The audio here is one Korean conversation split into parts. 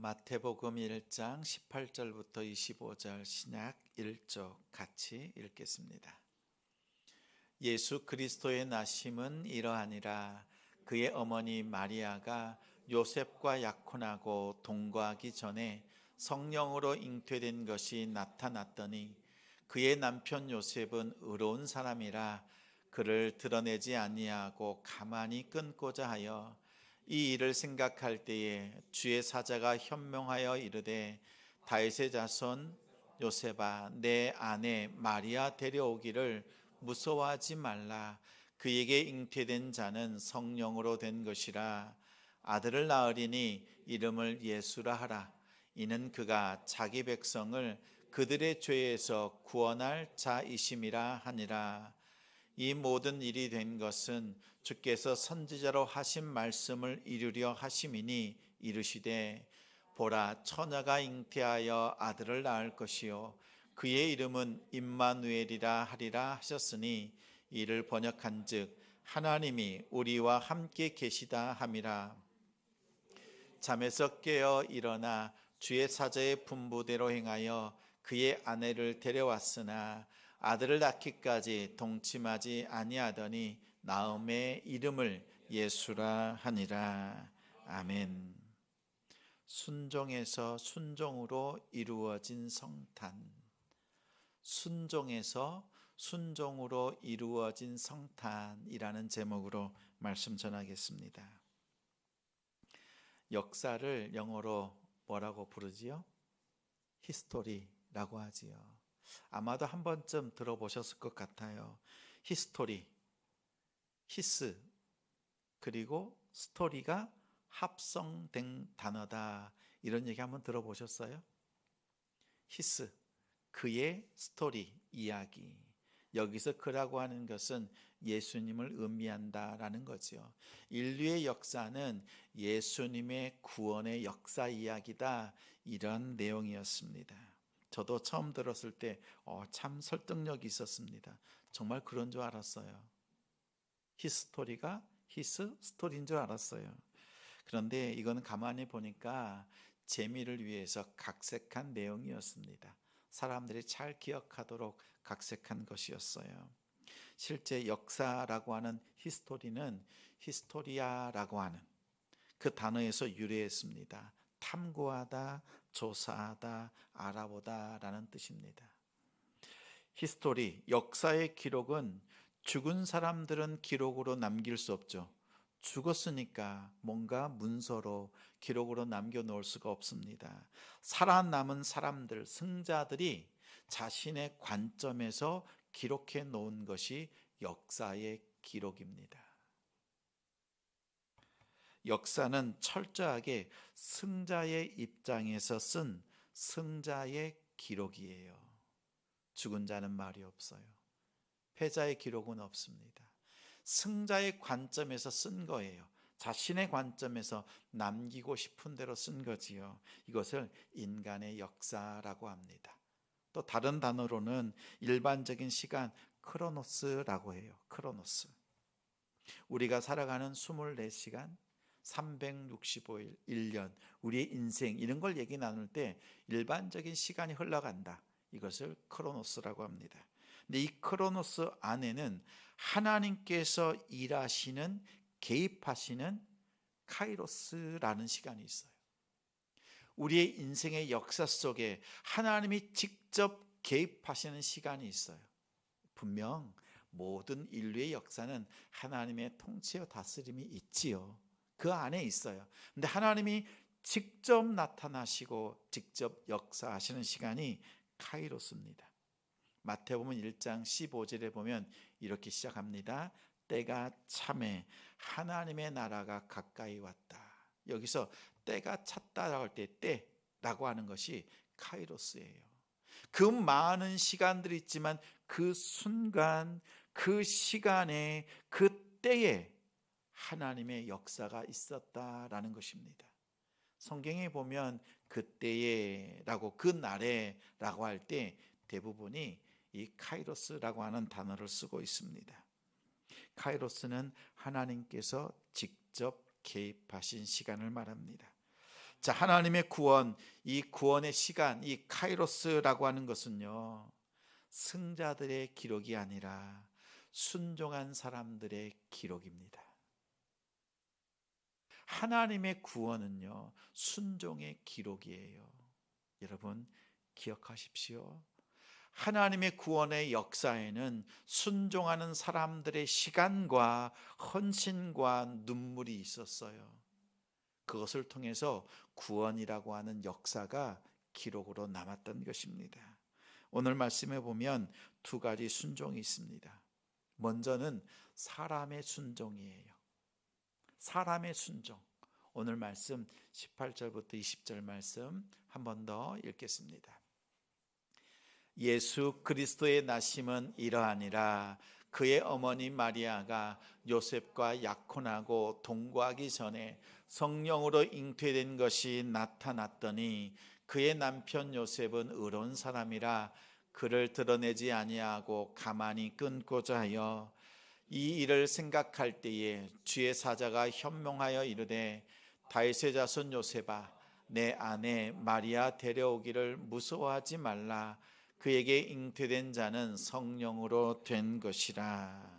마태복음 1장 18절부터 25절 신약 1쪽 같이 읽겠습니다. 예수 그리스도의 나심은 이러하니라. 그의 어머니 마리아가 요셉과 약혼하고 동거하기 전에 성령으로 잉태된 것이 나타났더니 그의 남편 요셉은 의로운 사람이라 그를 드러내지 아니하고 가만히 끊고자 하여 이 일을 생각할 때에 주의 사자가 현명하여 이르되 다윗의 자손 요셉아 내 아내 마리아 데려오기를 무서워하지 말라. 그에게 잉태된 자는 성령으로 된 것이라. 아들을 낳으리니 이름을 예수라 하라. 이는 그가 자기 백성을 그들의 죄에서 구원할 자이심이라 하니라. 이 모든 일이 된 것은 주께서 선지자로 하신 말씀을 이루려 하심이니 이르시되 보라 처녀가 잉태하여 아들을 낳을 것이요 그의 이름은 임마누엘이라 하리라 하셨으니 이를 번역한즉 하나님이 우리와 함께 계시다 함이라. 잠에서 깨어 일어나 주의 사자의 분부대로 행하여 그의 아내를 데려왔으나 아들을 낳기까지 동침하지 아니하더니 나음의 이름을 예수라 하니라. 아멘. 순종에서 순종으로 이루어진 성탄. 순종에서 순종으로 이루어진 성탄이라는 제목으로 말씀 전하겠습니다. 역사를 영어로 뭐라고 부르지요? 히스토리라고 하지요. 아마도 한 번쯤 들어보셨을 것 같아요. 히스토리, 히스 그리고 스토리가 합성된 단어다. 이런 얘기 한번 들어보셨어요? 히스, 그의 스토리, 이야기. 여기서 그라고 하는 것은 예수님을 의미한다라는 거죠. 인류의 역사는 예수님의 구원의 역사 이야기다. 이런 내용이었습니다. 저도 처음 들었을 때 참 설득력이 있었습니다. 정말 그런 줄 알았어요. 히스토리가 히스 스토리인 줄 알았어요. 그런데 이건 가만히 보니까 재미를 위해서 각색한 내용이었습니다. 사람들이 잘 기억하도록 각색한 것이었어요. 실제 역사라고 하는 히스토리는 히스토리아라고 하는 그 단어에서 유래했습니다. 탐구하다, 조사하다, 알아보다 라는 뜻입니다. 히스토리, 역사의 기록은 죽은 사람들은 기록으로 남길 수 없죠. 죽었으니까 뭔가 문서로 기록으로 남겨놓을 수가 없습니다. 살아남은 사람들, 승자들이 자신의 관점에서 기록해 놓은 것이 역사의 기록입니다. 역사는 철저하게 승자의 입장에서 쓴 승자의 기록이에요. 죽은 자는 말이 없어요. 패자의 기록은 없습니다. 승자의 관점에서 쓴 거예요. 자신의 관점에서 남기고 싶은 대로 쓴 거지요. 이것을 인간의 역사라고 합니다. 또 다른 단어로는 일반적인 시간 크로노스라고 해요. 크로노스. 우리가 살아가는 24시간 365일 1년 우리의 인생 이런 걸 얘기 나눌 때 일반적인 시간이 흘러간다. 이것을 크로노스라고 합니다. 근데 이 크로노스 안에는 하나님께서 일하시는 개입하시는 카이로스라는 시간이 있어요. 우리의 인생의 역사 속에 하나님이 직접 개입하시는 시간이 있어요. 분명 모든 인류의 역사는 하나님의 통치와 다스림이 있지요. 그 안에 있어요. 근데 하나님이 직접 나타나시고 직접 역사하시는 시간이 카이로스입니다. 마태복음 1장 15절에 보면 이렇게 시작합니다. 때가 참에 하나님의 나라가 가까이 왔다. 여기서 때가 찼다라고 할 때 때라고 하는 것이 카이로스예요. 그 많은 시간들이 있지만 그 순간 그 시간에 그 때에 하나님의 역사가 있었다라는 것입니다. 성경에 보면 그때에라고 그 날에라고 할 때 대부분이 이 카이로스라고 하는 단어를 쓰고 있습니다. 카이로스는 하나님께서 직접 개입하신 시간을 말합니다. 자, 하나님의 구원, 이 구원의 시간, 이 카이로스라고 하는 것은요, 승자들의 기록이 아니라 순종한 사람들의 기록입니다. 하나님의 구원은요, 순종의 기록이에요. 여러분 기억하십시오. 하나님의 구원의 역사에는 순종하는 사람들의 시간과 헌신과 눈물이 있었어요. 그것을 통해서 구원이라고 하는 역사가 기록으로 남았던 것입니다. 오늘 말씀에 보면 두 가지 순종이 있습니다. 먼저는 사람의 순종이에요. 사람의 순종. 오늘 말씀 18절부터 20절 말씀 한 번 더 읽겠습니다. 예수 그리스도의 나심은 이러하니라. 그의 어머니 마리아가 요셉과 약혼하고 동거하기 전에 성령으로 잉태된 것이 나타났더니 그의 남편 요셉은 의로운 사람이라 그를 드러내지 아니하고 가만히 끊고자 하여 이 일을 생각할 때에 주의 사자가 현명하여 이르되 다윗의 자손 요셉아 내 아내 마리아 데려오기를 무서워하지 말라. 그에게 잉태된 자는 성령으로 된 것이라.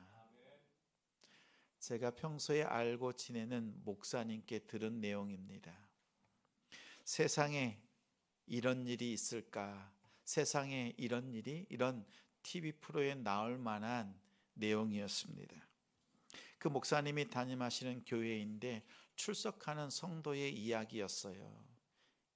제가 평소에 알고 지내는 목사님께 들은 내용입니다. 세상에 이런 일이 있을까? 세상에 이런 일이 이런 TV 프로에 나올 만한 내용이었습니다. 그 목사님이 담임하시는 교회인데 출석하는 성도의 이야기였어요.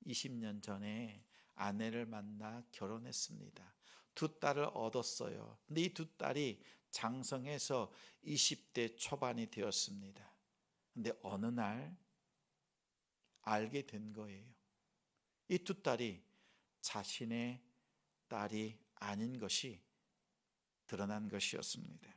20년 전에 아내를 만나 결혼했습니다. 두 딸을 얻었어요. 근데 이 두 딸이 장성해서 20대 초반이 되었습니다. 근데 어느 날 알게 된 거예요. 이 두 딸이 자신의 딸이 아닌 것이 드러난 것이었습니다.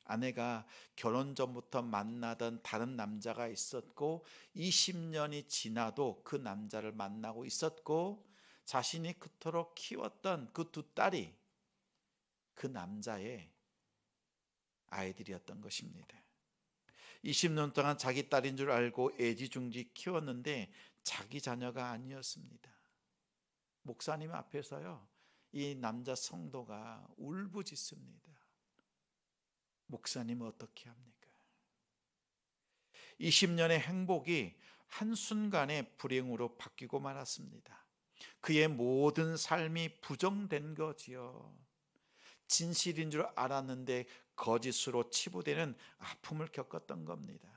아내가 결혼 전부터 만나던 다른 남자가 있었고 20년이 지나도 그 남자를 만나고 있었고 자신이 그토록 키웠던 그 두 딸이 그 남자의 아이들이었던 것입니다. 20년 동안 자기 딸인 줄 알고 애지중지 키웠는데 자기 자녀가 아니었습니다. 목사님 앞에서요, 이 남자 성도가 울부짖습니다. 목사님 어떻게 합니까? 20년의 행복이 한순간에 불행으로 바뀌고 말았습니다. 그의 모든 삶이 부정된 거지요. 진실인 줄 알았는데 거짓으로 치부되는 아픔을 겪었던 겁니다.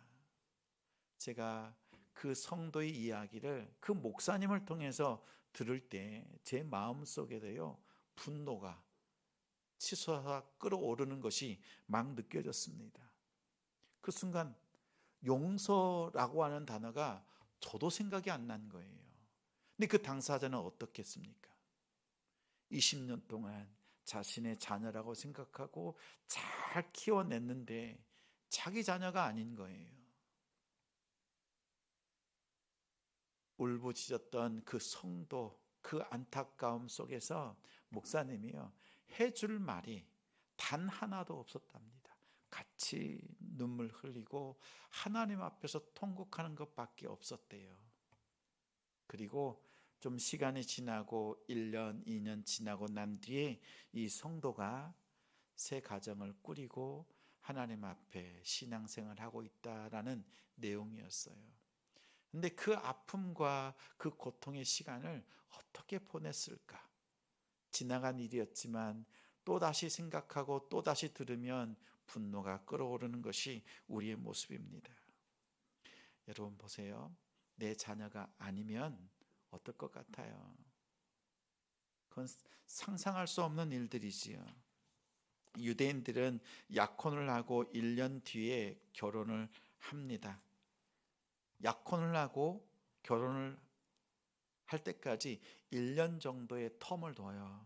제가 그 성도의 이야기를 그 목사님을 통해서 들을 때 제 마음속에도요, 분노가 치솟아 끓어오르는 것이 막 느껴졌습니다. 그 순간 용서라고 하는 단어가 저도 생각이 안 난 거예요. 근데 그 당사자는 어떻겠습니까? 20년 동안 자신의 자녀라고 생각하고 잘 키워냈는데 자기 자녀가 아닌 거예요. 울부짖었던 그 성도, 그 안타까움 속에서 목사님이요, 해줄 말이 단 하나도 없었답니다. 같이 눈물 흘리고 하나님 앞에서 통곡하는 것밖에 없었대요. 그리고 좀 시간이 지나고 1년, 2년 지나고 난 뒤에 이 성도가 새 가정을 꾸리고 하나님 앞에 신앙생활을 하고 있다라는 내용이었어요. 근데 그 아픔과 그 고통의 시간을 어떻게 보냈을까? 지나간 일이었지만 또다시 생각하고 또다시 들으면 분노가 끓어오르는 것이 우리의 모습입니다. 여러분 보세요. 내 자녀가 아니면 어떨 것 같아요? 그건 상상할 수 없는 일들이지요. 유대인들은 약혼을 하고 1년 뒤에 결혼을 합니다. 약혼을 하고 결혼을 할 때까지 1년 정도의 텀을 둬요.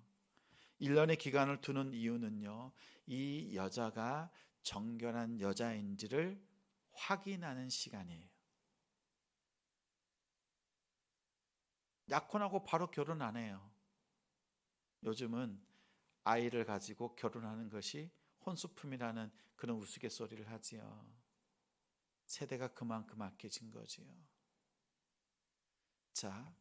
1년의 기간을 두는 이유는요, 이 여자가 정결한 여자인지를 확인하는 시간이에요. 약혼하고 바로 결혼 안 해요. 요즘은 아이를 가지고 결혼하는 것이 혼수품이라는 그런 우스갯소리를 하지요. 세대가 그만큼 악해진 거지요. 자,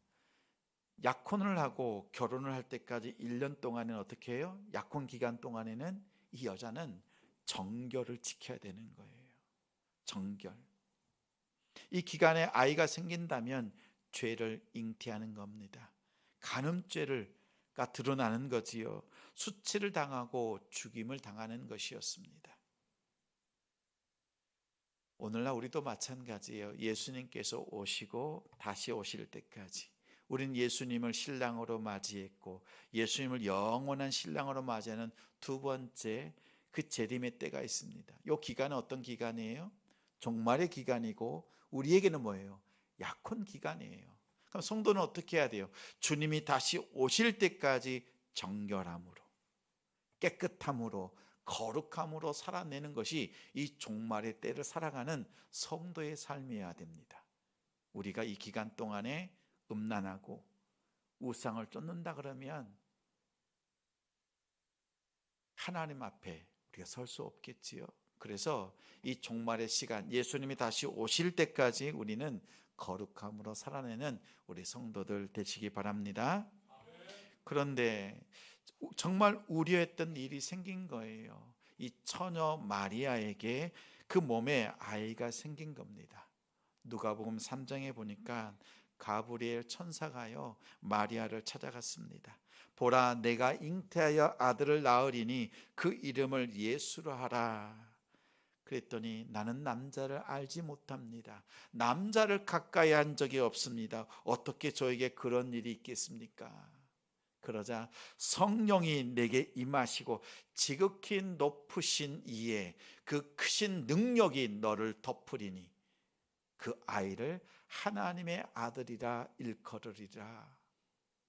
약혼을 하고 결혼을 할 때까지 1년 동안은 어떻게 해요? 약혼 기간 동안에는 이 여자는 정결을 지켜야 되는 거예요. 정결. 이 기간에 아이가 생긴다면 죄를 잉태하는 겁니다. 간음죄가 드러나는 거지요. 수치를 당하고 죽임을 당하는 것이었습니다. 오늘날 우리도 마찬가지예요. 예수님께서 오시고 다시 오실 때까지 우린 예수님을 신랑으로 맞이했고, 예수님을 영원한 신랑으로 맞이하는 두 번째 그 재림의 때가 있습니다. 이 기간은 어떤 기간이에요? 종말의 기간이고, 우리에게는 뭐예요? 약혼 기간이에요. 그럼 성도는 어떻게 해야 돼요? 주님이 다시 오실 때까지 정결함으로, 깨끗함으로, 거룩함으로 살아내는 것이 이 종말의 때를 살아가는 성도의 삶이어야 됩니다. 우리가 이 기간 동안에 음란하고 우상을 쫓는다 그러면 하나님 앞에 우리가 설 수 없겠지요. 그래서 이 종말의 시간, 예수님이 다시 오실 때까지 우리는 거룩함으로 살아내는 우리 성도들 되시기 바랍니다. 그런데 정말 우려했던 일이 생긴 거예요. 이 처녀 마리아에게 그 몸에 아이가 생긴 겁니다. 누가복음 3장에 보니까 가브리엘 천사가요 마리아를 찾아갔습니다. 보라, 내가 잉태하여 아들을 낳으리니 그 이름을 예수로 하라. 그랬더니 나는 남자를 알지 못합니다. 남자를 가까이 한 적이 없습니다. 어떻게 저에게 그런 일이 있겠습니까? 그러자 성령이 내게 임하시고 지극히 높으신 이에 그 크신 능력이 너를 덮으리니 그 아이를 하나님의 아들이라 일컬으리라.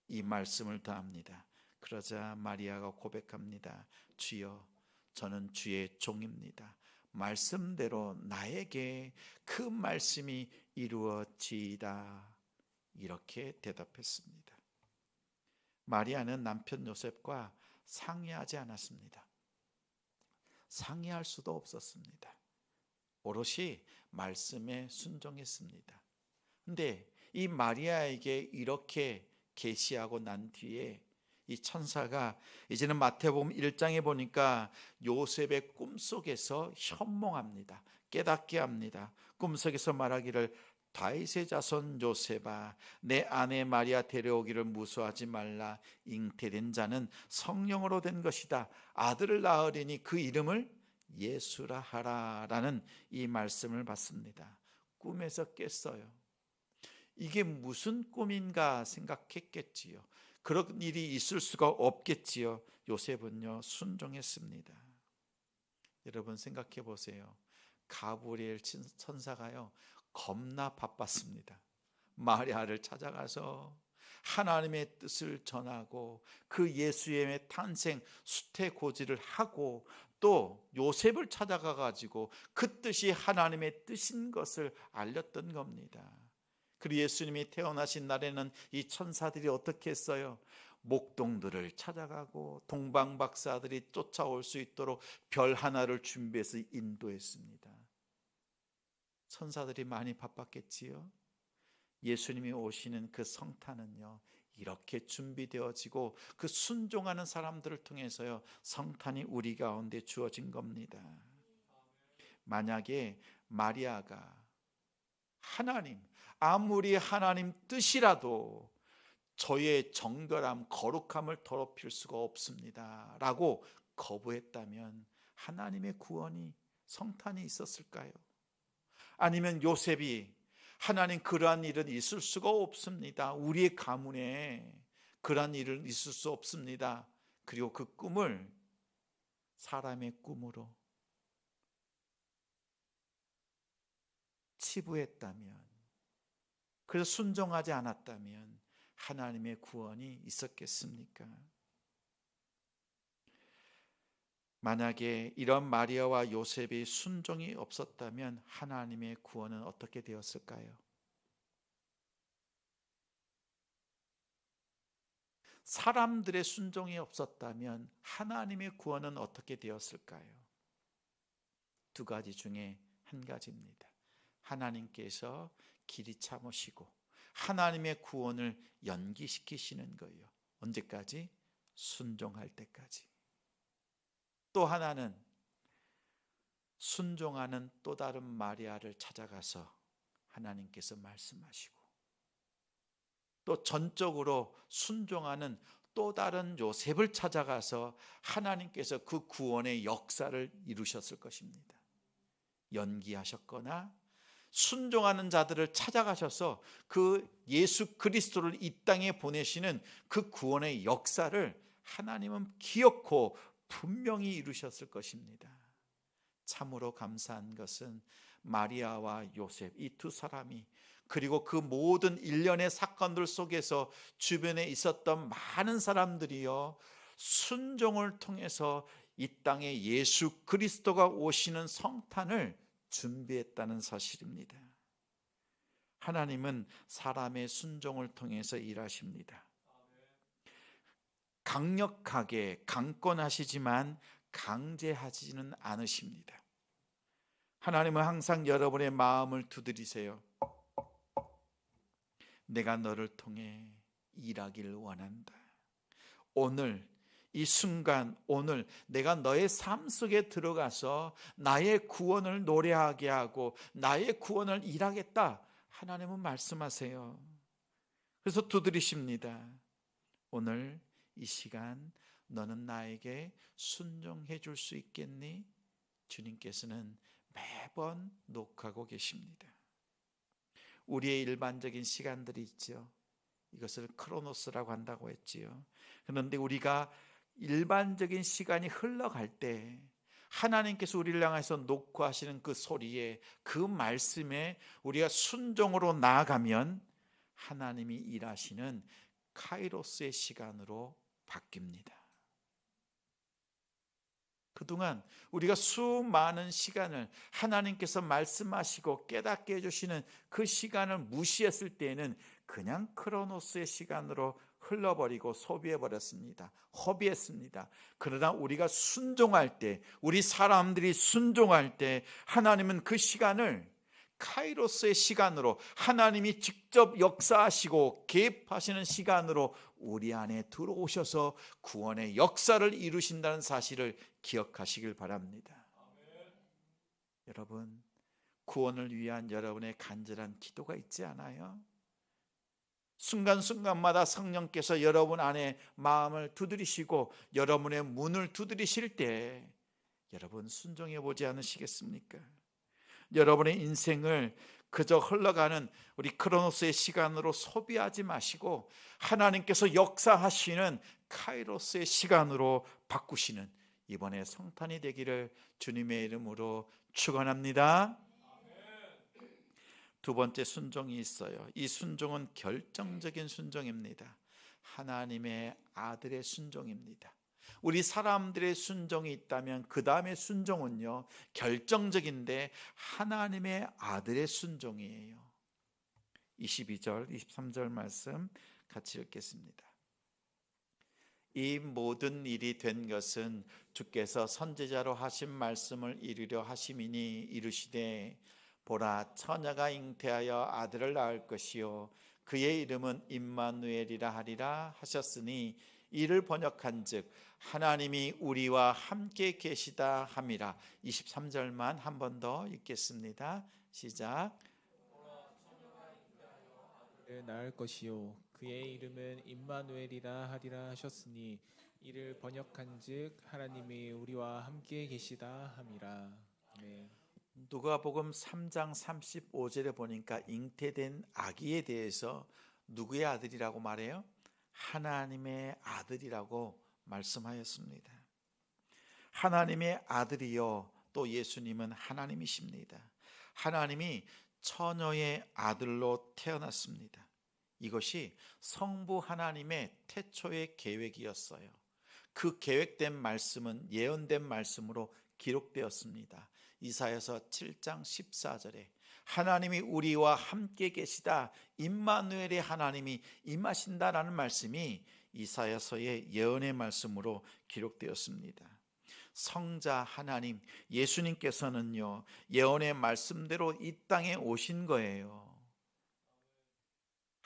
이 말씀을 더합니다. 그러자 마리아가 고백합니다. 주여, 저는 주의 종입니다. 말씀대로 나에게 그 말씀이 이루어지이다. 이렇게 대답했습니다. 마리아는 남편 요셉과 상의하지 않았습니다. 상의할 수도 없었습니다. 오롯이 말씀에 순종했습니다. 근데 이 마리아에게 이렇게 계시하고 난 뒤에 이 천사가 이제는 마태복음 1장에 보니까 요셉의 꿈속에서 현몽합니다. 깨닫게 합니다. 꿈속에서 말하기를 다윗의 자손 요셉아, 내 아내 마리아 데려오기를 무수하지 말라. 잉태된 자는 성령으로 된 것이다. 아들을 낳으리니 그 이름을 예수라 하라. 라는 이 말씀을 받습니다. 꿈에서 깼어요. 이게 무슨 꿈인가 생각했겠지요. 그런 일이 있을 수가 없겠지요. 요셉은요 순종했습니다. 여러분 생각해 보세요. 가브리엘 천사가요 겁나 바빴습니다. 마리아를 찾아가서 하나님의 뜻을 전하고 그 예수의 탄생 수태고지를 하고 또 요셉을 찾아가 가지고 그 뜻이 하나님의 뜻인 것을 알렸던 겁니다. 그리고 예수님이 태어나신 날에는 이 천사들이 어떻게 했어요? 목동들을 찾아가고 동방박사들이 쫓아올 수 있도록 별 하나를 준비해서 인도했습니다. 천사들이 많이 바빴겠지요. 예수님이 오시는 그 성탄은요 이렇게 준비되어지고 그 순종하는 사람들을 통해서요 성탄이 우리 가운데 주어진 겁니다. 만약에 마리아가 아무리 하나님 뜻이라도 저의 정결함, 거룩함을 더럽힐 수가 없습니다 라고 거부했다면 하나님의 구원이, 성탄이 있었을까요? 아니면 요셉이 하나님 그러한 일은 있을 수가 없습니다, 우리의 가문에 그러한 일은 있을 수 없습니다, 그리고 그 꿈을 사람의 꿈으로 치부했다면, 그래서 순종하지 않았다면 하나님의 구원이 있었겠습니까? 만약에 이런 마리아와 요셉이 순종이 없었다면 하나님의 구원은 어떻게 되었을까요? 사람들의 순종이 없었다면 하나님의 구원은 어떻게 되었을까요? 두 가지 중에 한 가지입니다. 하나님께서 길이 참으시고 하나님의 구원을 연기시키시는 거예요. 언제까지? 순종할 때까지. 또 하나는 순종하는 또 다른 마리아를 찾아가서 하나님께서 말씀하시고, 또 전적으로 순종하는 또 다른 요셉을 찾아가서 하나님께서 그 구원의 역사를 이루셨을 것입니다. 연기하셨거나 순종하는 자들을 찾아가셔서 그 예수 그리스도를 이 땅에 보내시는 그 구원의 역사를 하나님은 기억코 분명히 이루셨을 것입니다. 참으로 감사한 것은 마리아와 요셉, 이 두 사람이, 그리고 그 모든 일련의 사건들 속에서 주변에 있었던 많은 사람들이요, 순종을 통해서 이 땅에 예수 그리스도가 오시는 성탄을 준비했다는 사실입니다. 하나님은 사람의 순종을 통해서 일하십니다. 강력하게 강권하시지만 강제하지는 않으십니다. 하나님은 항상 여러분의 마음을 두드리세요. 내가 너를 통해 일하기를 원한다. 오늘 이 순간, 오늘 내가 너의 삶 속에 들어가서 나의 구원을 노래하게 하고 나의 구원을 일하겠다. 하나님은 말씀하세요. 그래서 두드리십니다. 오늘 이 시간 너는 나에게 순종해 줄 수 있겠니? 주님께서는 매번 녹하고 계십니다. 우리의 일반적인 시간들이 있죠. 이것을 크로노스라고 한다고 했지요. 그런데 우리가 일반적인 시간이 흘러갈 때 하나님께서 우리를 향해서 녹화하시는 그 소리에, 그 말씀에 우리가 순종으로 나아가면 하나님이 일하시는 카이로스의 시간으로 바뀝니다. 그동안 우리가 수많은 시간을 하나님께서 말씀하시고 깨닫게 해주시는 그 시간을 무시했을 때에는 그냥 크로노스의 시간으로 흘러버리고 소비해버렸습니다. 허비했습니다. 그러나 우리가 순종할 때, 우리 사람들이 순종할 때 하나님은 그 시간을 카이로스의 시간으로, 하나님이 직접 역사하시고 개입하시는 시간으로 우리 안에 들어오셔서 구원의 역사를 이루신다는 사실을 기억하시길 바랍니다. 여러분, 구원을 위한 여러분의 간절한 기도가 있지 않아요? 순간순간마다 성령께서 여러분 안에 마음을 두드리시고 여러분의 문을 두드리실 때 여러분 순종해 보지 않으시겠습니까? 여러분의 인생을 그저 흘러가는 우리 크로노스의 시간으로 소비하지 마시고 하나님께서 역사하시는 카이로스의 시간으로 바꾸시는 이번에 성탄이 되기를 주님의 이름으로 축원합니다. 두 번째 순종이 있어요. 이 순종은 결정적인 순종입니다. 하나님의 아들의 순종입니다. 우리 사람들의 순종이 있다면 그 다음에 순종은요 결정적인데 하나님의 아들의 순종이에요. 22절 23절 말씀 같이 읽겠습니다. 이 모든 일이 된 것은 주께서 선지자로 하신 말씀을 이루려 하심이니 이르시되 보라 처녀가 잉태하여 아들을 낳을 것이요 그의 이름은 임마누엘이라 하리라 하셨으니 이를 번역한즉 하나님이 우리와 함께 계시다 함이라. 23절만 한 번 더 읽겠습니다. 시작. 아들을 낳을 것이요 그의 이름은 임마누엘이라 하리라 하셨으니 이를 번역한즉 하나님이 우리와 함께 계시다 함이라. 아멘. 누가복음 3장 35절에 보니까 잉태된 아기에 대해서 누구의 아들이라고 말해요? 하나님의 아들이라고 말씀하였습니다. 하나님의 아들이요 또 예수님은 하나님이십니다. 하나님이 처녀의 아들로 태어났습니다. 이것이 성부 하나님의 태초의 계획이었어요. 그 계획된 말씀은 예언된 말씀으로 기록되었습니다. 이사야서 7장 14절에 하나님이 우리와 함께 계시다, 임마누엘의 하나님이 임하신다라는 말씀이 이사야서의 예언의 말씀으로 기록되었습니다. 성자 하나님 예수님께서는요 예언의 말씀대로 이 땅에 오신 거예요.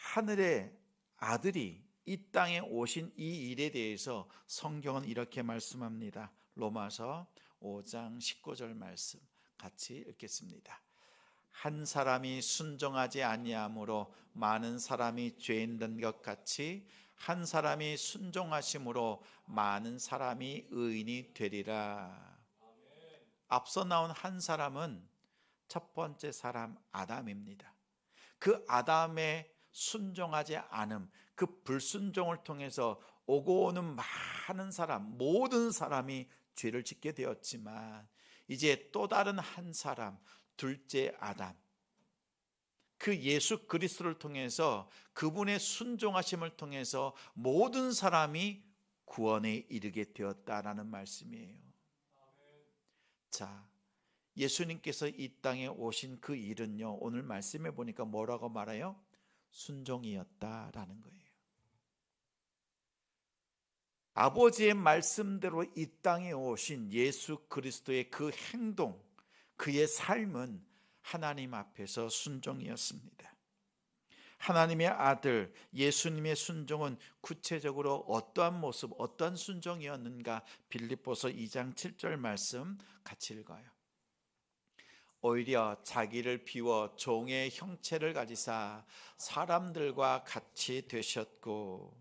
하늘의 아들이 이 땅에 오신 이 일에 대해서 성경은 이렇게 말씀합니다. 로마서 5장 19절 말씀 같이 읽겠습니다. 한 사람이 순종하지 아니함으로 많은 사람이 죄인 된 것 같이 한 사람이 순종하심으로 많은 사람이 의인이 되리라. 앞서 나온 한 사람은 첫 번째 사람 아담입니다. 그 아담의 순종하지 않음, 그 불순종을 통해서 오고 오는 많은 사람, 모든 사람이 죄를 짓게 되었지만 이제 또 다른 한 사람, 둘째 아담, 그 예수 그리스도를 통해서 그분의 순종하심을 통해서 모든 사람이 구원에 이르게 되었다라는 말씀이에요. 자, 예수님께서 이 땅에 오신 그 일은요, 오늘 말씀해 보니까 뭐라고 말해요? 순종이었다라는 거예요. 아버지의 말씀대로 이 땅에 오신 예수 그리스도의 그 행동, 그의 삶은 하나님 앞에서 순종이었습니다. 하나님의 아들 예수님의 순종은 구체적으로 어떠한 모습, 어떠한 순종이었는가? 빌립보서 2장 7절 말씀 같이 읽어요. 오히려 자기를 비워 종의 형체를 가지사 사람들과 같이 되셨고,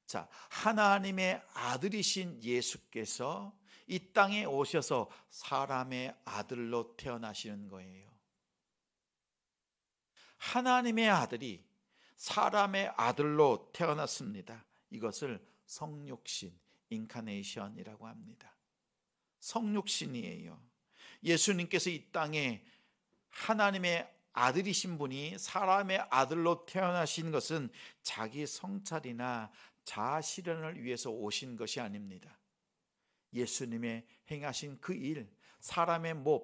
자, 하나님의 아들이신 예수께서 이 땅에 오셔서 사람의 아들로 태어나시는 거예요. 하나님의 아들이 사람의 아들로 태어났습니다. 이것을 성육신, 인카네이션이라고 합니다. 성육신이에요. 예수님께서 이 땅에 하나님의 아들이신 분이 사람의 아들로 태어나신 것은 자기 성찰이나 자아 실현을 위해서 오신 것이 아닙니다. 예수님의 행하신 그 일, 사람의 몸,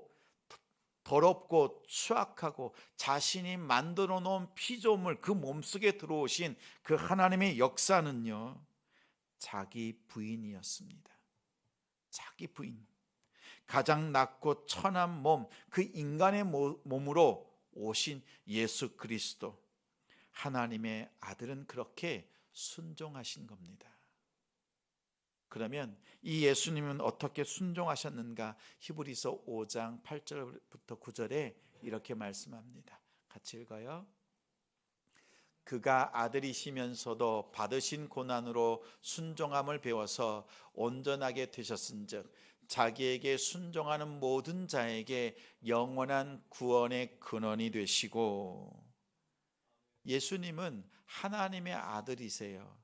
더럽고 추악하고 자신이 만들어 놓은 피조물, 그 몸속에 들어오신 그 하나님의 역사는요, 자기 부인이었습니다. 자기 부인, 가장 낮고 천한 몸, 그 인간의 몸으로 오신 예수 그리스도, 하나님의 아들은 그렇게 순종하신 겁니다. 그러면 이 예수님은 어떻게 순종하셨는가? 히브리서 5장 8절부터 9절에 이렇게 말씀합니다. 같이 읽어요. 그가 아들이시면서도 받으신 고난으로 순종함을 배워서 온전하게 되셨은즉 자기에게 순종하는 모든 자에게 영원한 구원의 근원이 되시고, 예수님은 하나님의 아들이세요.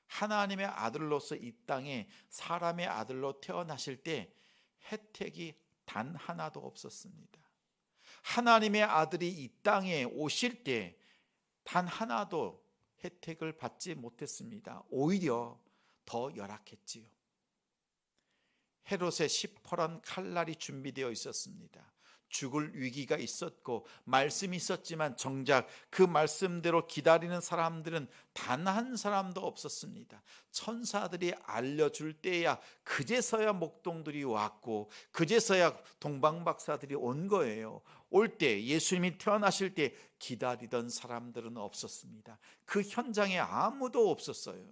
하나님의 아들로서 이 땅에 사람의 아들로 태어나실 때 혜택이 단 하나도 없었습니다. 하나님의 아들이 이 땅에 오실 때 단 하나도 혜택을 받지 못했습니다. 오히려 더 열악했지요. 헤롯의 시퍼런 칼날이 준비되어 있었습니다. 죽을 위기가 있었고 말씀이 있었지만 정작 그 말씀대로 기다리는 사람들은 단 한 사람도 없었습니다. 천사들이 알려줄 때야 그제서야 목동들이 왔고 그제서야 동방박사들이 온 거예요. 올 때, 예수님이 태어나실 때 기다리던 사람들은 없었습니다. 그 현장에 아무도 없었어요.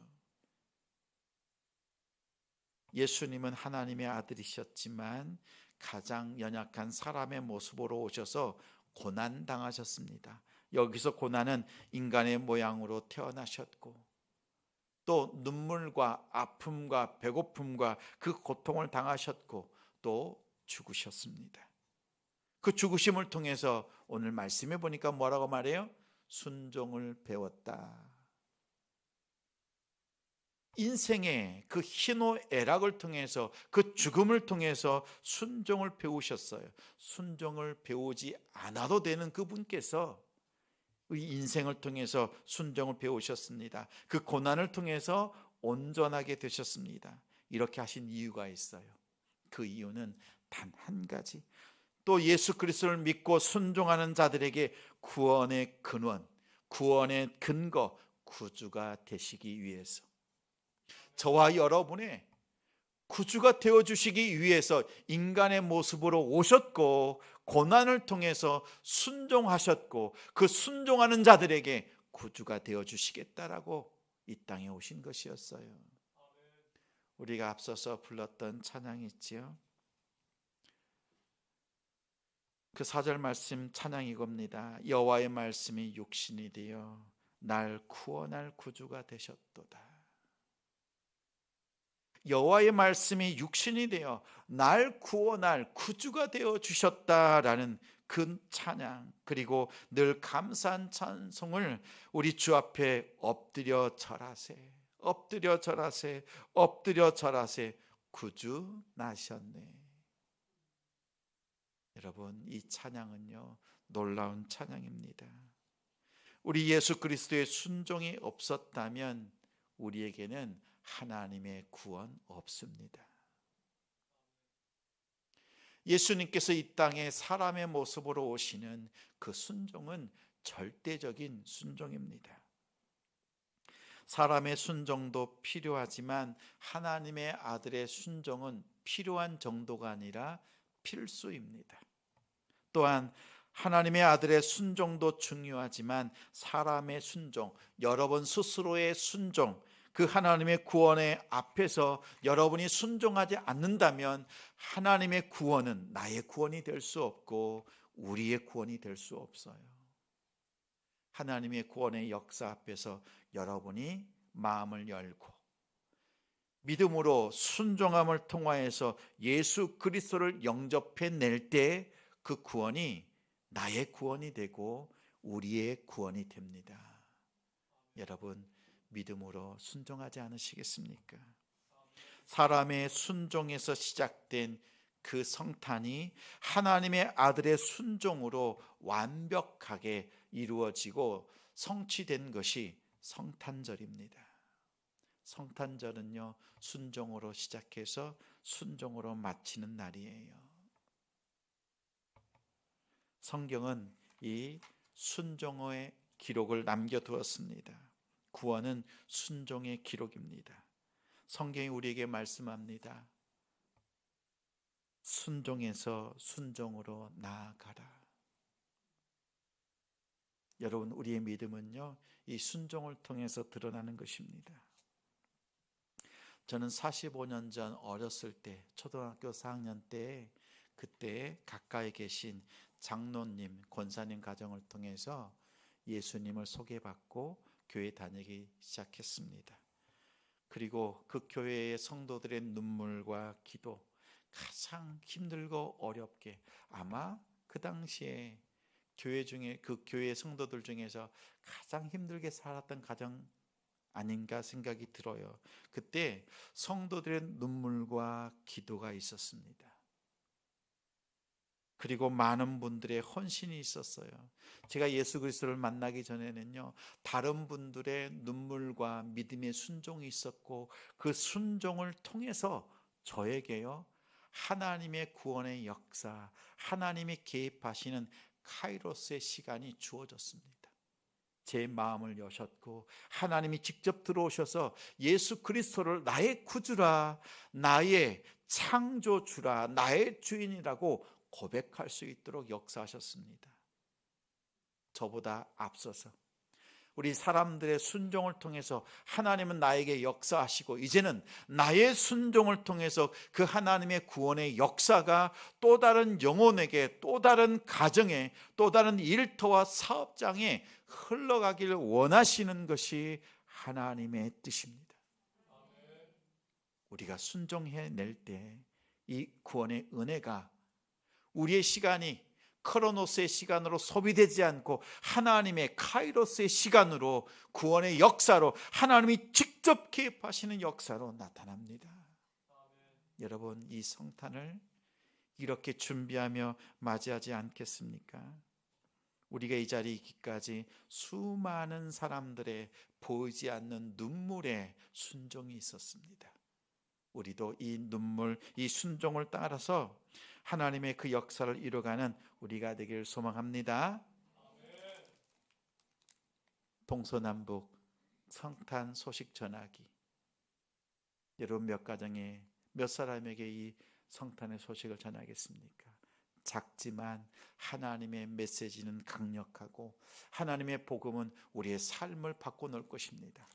예수님은 하나님의 아들이셨지만 가장 연약한 사람의 모습으로 오셔서 고난당하셨습니다. 여기서 고난은 인간의 모양으로 태어나셨고, 또 눈물과 아픔과 배고픔과 그 고통을 당하셨고, 또 죽으셨습니다. 그 죽으심을 통해서 오늘 말씀해 보니까 뭐라고 말해요? 순종을 배웠다. 인생의 그 희노애락을 통해서, 그 죽음을 통해서 순종을 배우셨어요. 순종을 배우지 않아도 되는 그분께서 이 인생을 통해서 순종을 배우셨습니다. 그 고난을 통해서 온전하게 되셨습니다. 이렇게 하신 이유가 있어요. 그 이유는 단 한 가지, 또 예수 그리스도를 믿고 순종하는 자들에게 구원의 근원, 구원의 근거, 구주가 되시기 위해서, 저와 여러분의 구주가 되어주시기 위해서 인간의 모습으로 오셨고 고난을 통해서 순종하셨고, 그 순종하는 자들에게 구주가 되어 주시겠다라고 이 땅에 오신 것이었어요. 우리가 앞서서 불렀던 찬양이 있지요. 그 4절 말씀 찬양이 이겁니다. 여호와의 말씀이 육신이 되어 날 구원할 구주가 되셨도다. 여호와의 말씀이 육신이 되어 날 구원할 구주가 되어 주셨다라는 그 찬양, 그리고 늘 감사한 찬송을 우리 주 앞에 엎드려 절하세, 엎드려 절하세, 엎드려 절하세, 구주 나셨네. 여러분, 이 찬양은요 놀라운 찬양입니다. 우리 예수 그리스도의 순종이 없었다면 우리에게는 하나님의 구원 없습니다. 예수님께서 이 땅에 사람의 모습으로 오시는 그 순종은 절대적인 순종입니다. 사람의 순종도 필요하지만 하나님의 아들의 순종은 필요한 정도가 아니라 필수입니다. 또한 하나님의 아들의 순종도 중요하지만 사람의 순종, 여러분 스스로의 순종, 그 하나님의 구원의 앞에서 여러분이 순종하지 않는다면 하나님의 구원은 나의 구원이 될 수 없고 우리의 구원이 될 수 없어요. 하나님의 구원의 역사 앞에서 여러분이 마음을 열고 믿음으로 순종함을 통하여서 예수 그리스도를 영접해 낼 때 그 구원이 나의 구원이 되고 우리의 구원이 됩니다. 여러분, 믿음으로 순종하지 않으시겠습니까? 사람의 순종에서 시작된 그 성탄이 하나님의 아들의 순종으로 완벽하게 이루어지고 성취된 것이 성탄절입니다. 성탄절은요, 순종으로 시작해서 순종으로 마치는 날이에요. 성경은 이 순종의 기록을 남겨두었습니다. 구원은 순종의 기록입니다. 성경이 우리에게 말씀합니다. 순종에서 순종으로 나아가라. 여러분, 우리의 믿음은요, 이 순종을 통해서 드러나는 것입니다. 저는 45년 전 어렸을 때, 초등학교 4학년 때, 그때 가까이 계신 장로님, 권사님 가정을 통해서 예수님을 소개받고 교회 다니기 시작했습니다. 그리고 그 교회의 성도들의 눈물과 기도, 가장 힘들고 어렵게, 아마 그 당시에 교회 중에, 그 교회 성도들 중에서 가장 힘들게 살았던 가정 아닌가 생각이 들어요. 그때 성도들의 눈물과 기도가 있었습니다. 그리고 많은 분들의 헌신이 있었어요. 제가 예수 그리스도를 만나기 전에는요, 다른 분들의 눈물과 믿음의 순종이 있었고 그 순종을 통해서 저에게요, 하나님의 구원의 역사, 하나님이 개입하시는 카이로스의 시간이 주어졌습니다. 제 마음을 여셨고 하나님이 직접 들어오셔서 예수 그리스도를 나의 구주라, 나의 창조주라, 나의 주인이라고 고백할 수 있도록 역사하셨습니다. 저보다 앞서서 우리 사람들의 순종을 통해서 하나님은 나에게 역사하시고 이제는 나의 순종을 통해서 그 하나님의 구원의 역사가 또 다른 영혼에게, 또 다른 가정에, 또 다른 일터와 사업장에 흘러가기를 원하시는 것이 하나님의 뜻입니다. 우리가 순종해낼 때 이 구원의 은혜가 우리의 시간이 크로노스의 시간으로 소비되지 않고 하나님의 카이로스의 시간으로, 구원의 역사로, 하나님이 직접 개입하시는 역사로 나타납니다. 여러분, 이 성탄을 이렇게 준비하며 맞이하지 않겠습니까? 우리가 이 자리에 있기까지 수많은 사람들의 보이지 않는 눈물의 순종이 있었습니다. 우리도 이 눈물, 이 순종을 따라서 하나님의 그 역사를 이루어가는 우리가 되기를 소망합니다. 동서남북 성탄 소식 전하기. 여러분, 몇 가정에, 몇 사람에게 이 성탄의 소식을 전하겠습니까? 작지만 하나님의 메시지는 강력하고 하나님의 복음은 우리의 삶을 바꿔놓을 것입니다.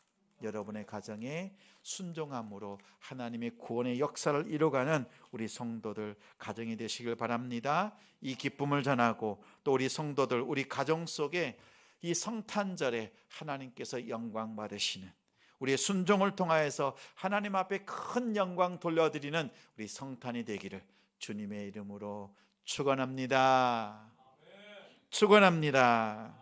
여러분의 가정에 순종함으로 하나님의 구원의 역사를 이뤄가는 우리 성도들 가정이 되시길 바랍니다. 이 기쁨을 전하고 또 우리 성도들 우리 가정 속에 이 성탄절에 하나님께서 영광 받으시는 우리의 순종을 통하여서 하나님 앞에 큰 영광 돌려드리는 우리 성탄이 되기를 주님의 이름으로 축원합니다. 축원합니다.